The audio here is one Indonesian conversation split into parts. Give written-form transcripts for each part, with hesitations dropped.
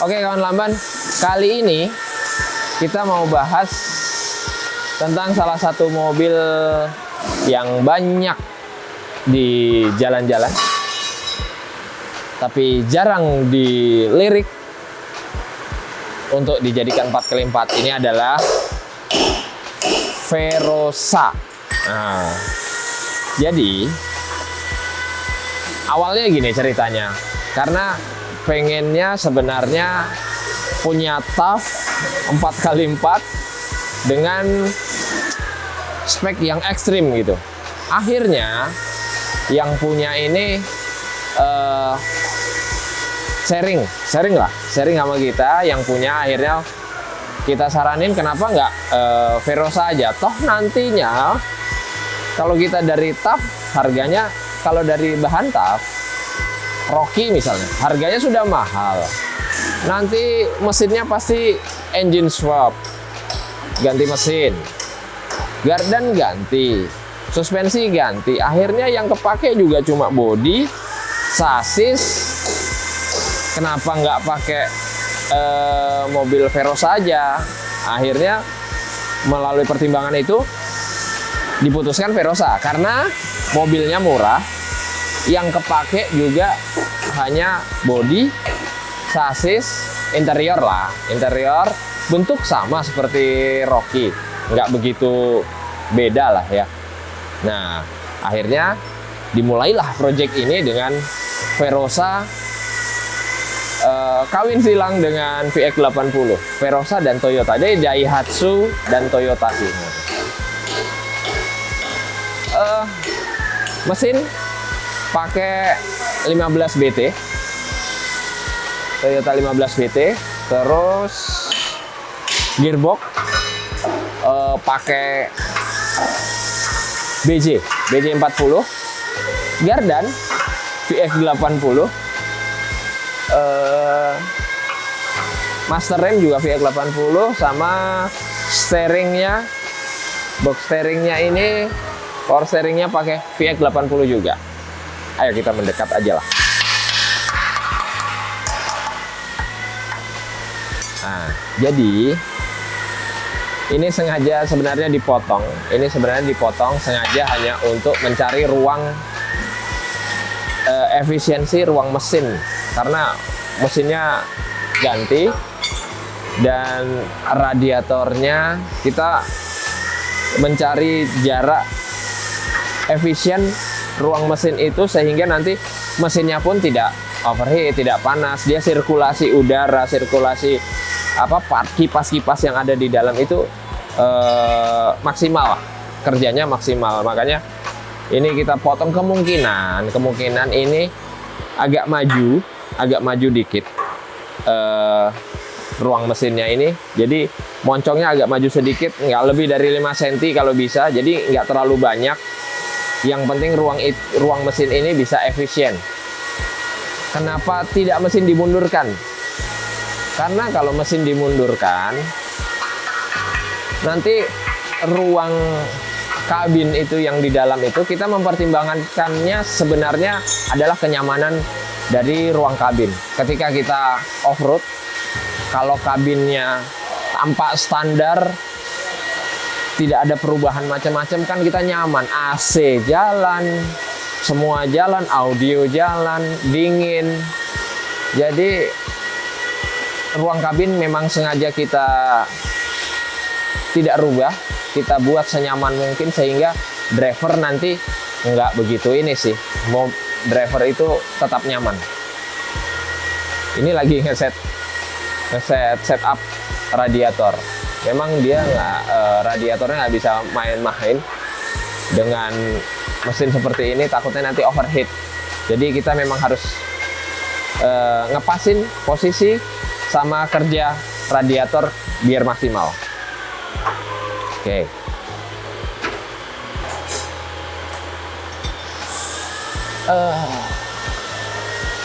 Oke kawan lamban, kali ini kita mau bahas tentang salah satu mobil yang banyak di jalan-jalan, tapi jarang dilirik untuk dijadikan 4x4. Ini adalah Verosa. Nah, jadi awalnya gini ceritanya, karena pengennya sebenarnya punya TAF 4x4 dengan spek yang ekstrim gitu. Akhirnya yang punya ini sharing sama kita yang punya. Akhirnya kita saranin kenapa nggak Verosa aja, toh nantinya kalau kita dari TAF harganya, kalau dari bahan TAF Rocky misalnya, harganya sudah mahal. Nanti mesinnya pasti engine swap, ganti mesin, gardan ganti, suspensi ganti. Akhirnya yang kepake juga cuma bodi, sasis. Kenapa nggak pakai mobil Verosa aja? Akhirnya melalui pertimbangan itu diputuskan Verosa karena mobilnya murah, yang kepake juga hanya bodi, sasis, interior lah. Interior bentuk sama seperti Rocky, nggak begitu beda lah ya. Nah, akhirnya dimulailah project ini dengan Verosa, kawin silang dengan VX80, Verosa dan Toyota. Jadi Daihatsu dan Toyota sih. Mesin pakai 15 BT, Toyota 15 BT. Terus gearbox pakai BJ 40, gardan VX80, master rem juga VX80, sama steeringnya, box steeringnya ini, power steeringnya pakai VX80 juga. Ayo kita mendekat aja lah. Nah, jadi ini sengaja sebenarnya dipotong. Ini sebenarnya dipotong sengaja hanya untuk mencari ruang efisiensi ruang mesin, karena mesinnya ganti dan radiatornya kita mencari jarak efisien ruang mesin itu sehingga nanti mesinnya pun tidak overheat, tidak panas. Dia sirkulasi udara, sirkulasi kipas-kipas yang ada di dalam itu maksimal lah, kerjanya maksimal. Makanya ini kita potong kemungkinan ini agak maju dikit ruang mesinnya ini. Jadi moncongnya agak maju sedikit, nggak lebih dari 5 cm kalau bisa. Jadi nggak terlalu banyak. Yang penting ruang mesin ini bisa efisien. Kenapa tidak mesin dimundurkan? Karena kalau mesin dimundurkan, nanti ruang kabin itu yang di dalam itu kita mempertimbangkannya sebenarnya adalah kenyamanan dari ruang kabin. Ketika kita off-road, kalau kabinnya tampak standar, tidak ada perubahan macam-macam, kan kita nyaman. AC jalan, semua jalan, audio jalan, dingin. Jadi ruang kabin memang sengaja kita tidak rubah, kita buat senyaman mungkin sehingga driver nanti nggak begitu ini sih. Mau driver itu tetap nyaman. Ini lagi setup radiator. Memang dia radiatornya nggak bisa main-main dengan mesin seperti ini, takutnya nanti overheat. Jadi kita memang harus ngepasin posisi sama kerja radiator biar maksimal. Oke.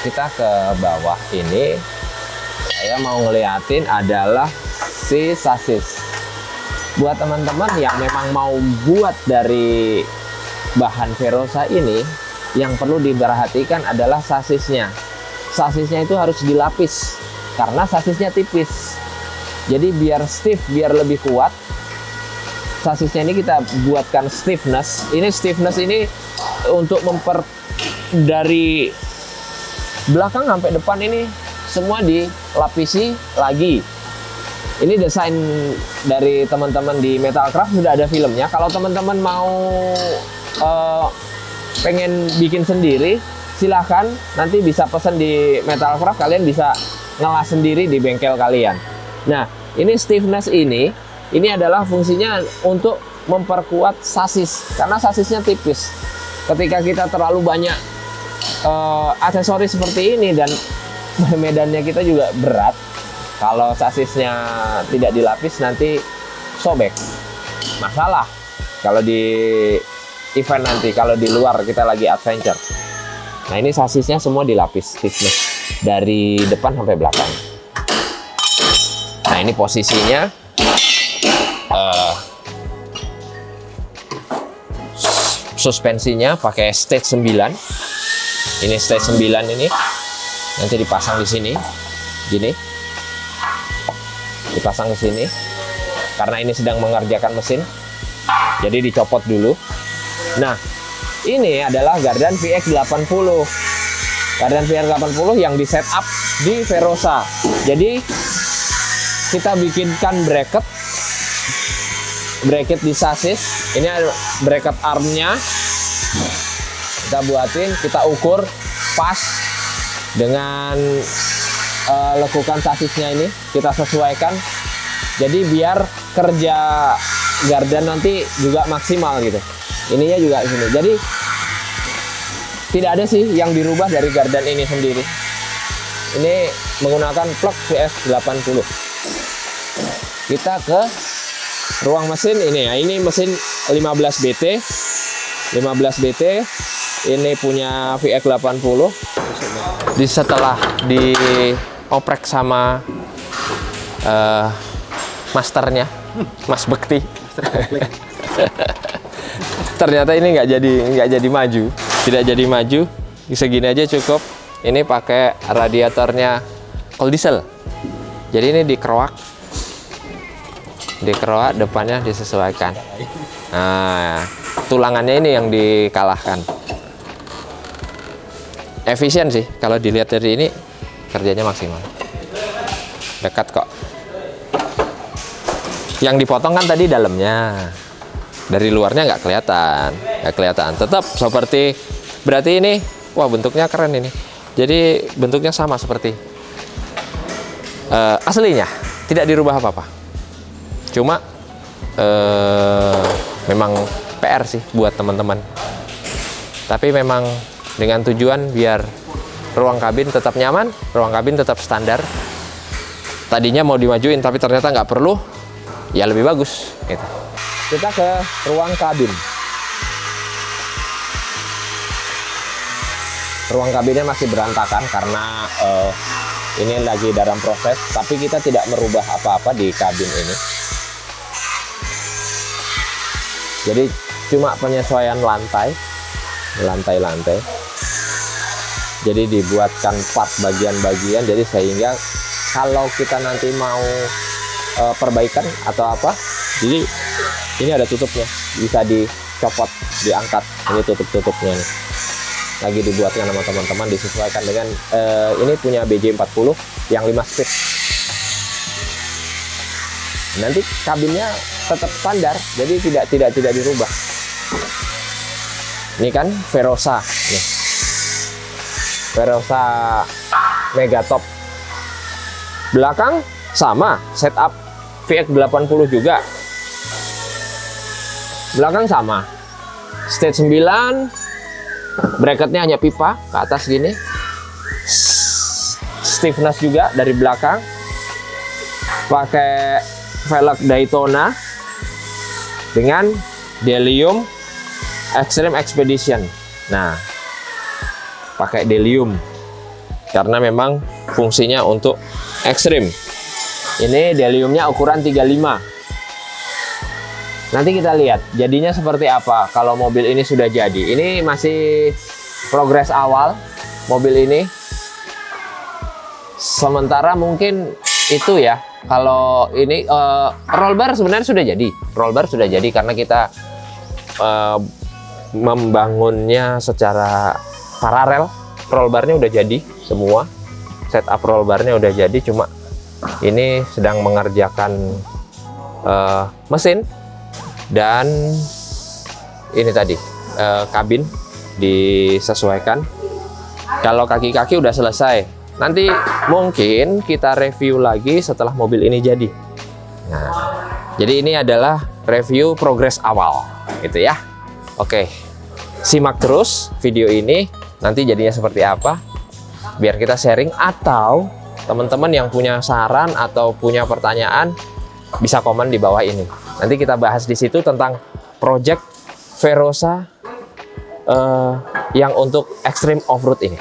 Kita ke bawah ini, saya mau ngeliatin adalah si sasis. Buat teman-teman yang memang mau buat dari bahan Verosa ini, yang perlu diperhatikan adalah sasisnya. Sasisnya itu harus dilapis karena sasisnya tipis. Jadi biar stiff, biar lebih kuat, sasisnya ini kita buatkan stiffness. Ini stiffness ini untuk dari belakang sampai depan ini semua dilapisi lagi. Ini desain dari teman-teman di Metalcraft, sudah ada filmnya. Kalau teman-teman mau pengen bikin sendiri, silahkan nanti bisa pesan di Metalcraft, kalian bisa ngelas sendiri di bengkel kalian. Nah, ini stiffness ini adalah fungsinya untuk memperkuat sasis, karena sasisnya tipis. Ketika kita terlalu banyak aksesoris seperti ini dan medannya kita juga berat, kalau sasisnya tidak dilapis nanti sobek. Masalah kalau di event nanti, kalau di luar kita lagi adventure. Nah, ini sasisnya semua dilapis stiffness dari depan sampai belakang. Nah, ini posisinya suspensinya pakai stage 9. Ini stage 9 ini nanti dipasang di sini. Gini. Dipasang ke sini. Karena ini sedang mengerjakan mesin. Jadi dicopot dulu. Nah, ini adalah Gardan VX80. Gardan VX80 yang di setup di Verosa. Jadi kita bikinkan bracket di sasis. Ini ada bracket armnya. Kita buatin, kita ukur pas dengan lekukan sasisnya ini. Kita sesuaikan. Jadi biar kerja Gardan nanti juga maksimal gitu. Ininya juga sini. Jadi tidak ada sih yang dirubah dari Gardan ini sendiri. Ini menggunakan plug VX80. Kita ke ruang mesin ini. Nah, ini mesin 15 BT. 15 BT. Ini punya VX80. Setelah dioprek sama masternya, Mas Bekti. Ternyata ini nggak jadi maju, tidak jadi maju. Segini aja cukup. Ini pakai radiatornya cold diesel. Jadi ini dikeroak, depannya disesuaikan. Nah, tulangannya ini yang dikalahkan. Efisien sih, kalau dilihat dari ini kerjanya maksimal. Dekat kok. Yang dipotong kan tadi dalamnya. Dari luarnya nggak kelihatan. Tetap seperti, berarti ini, wah bentuknya keren ini. Jadi bentuknya sama seperti aslinya, tidak dirubah apa-apa. Cuma memang PR sih buat teman-teman. Tapi memang dengan tujuan biar ruang kabin tetap nyaman, ruang kabin tetap standar. Tadinya mau dimajuin tapi ternyata nggak perlu, ya lebih bagus gitu. Kita ke ruang kabin. Ruang kabinnya masih berantakan karena ini lagi dalam proses, tapi kita tidak merubah apa-apa di kabin ini. Jadi cuma penyesuaian lantai. Jadi dibuatkan part bagian-bagian, jadi sehingga kalau kita nanti mau perbaikan atau apa, jadi ini ada tutupnya, bisa dicopot, diangkat. Ini tutup-tutupnya nih. Lagi dibuatkan sama teman-teman, disesuaikan dengan ini punya BJ40 yang 5 speed. Nanti kabinnya tetap standar, jadi tidak dirubah. Ini kan Verosa nih. Verosa Megatop. Belakang sama, setup VX80 juga. Belakang sama. Stage 9, bracketnya hanya pipa ke atas gini. Stiffness juga dari belakang. Pakai velg Daytona dengan Delium Extreme Expedition. Nah, pakai Delium karena memang fungsinya untuk ekstrim. Ini Deliumnya ukuran 35. Nanti kita lihat jadinya seperti apa kalau mobil ini sudah jadi. Ini masih progres awal mobil ini. Sementara mungkin itu ya. Kalau ini roll bar sebenarnya sudah jadi. Roll bar sudah jadi karena kita membangunnya secara paralel. Roll barnya udah jadi semua. Setup roll barnya udah jadi, cuma ini sedang mengerjakan mesin dan ini tadi kabin disesuaikan. Kalau kaki-kaki udah selesai. Nanti mungkin kita review lagi setelah mobil ini jadi. Nah, jadi ini adalah review progres awal, gitu ya. Oke, simak terus video ini. Nanti jadinya seperti apa? Biar kita sharing, atau teman-teman yang punya saran atau punya pertanyaan bisa komen di bawah ini. Nanti kita bahas di situ tentang project Verosa yang untuk extreme off-road ini.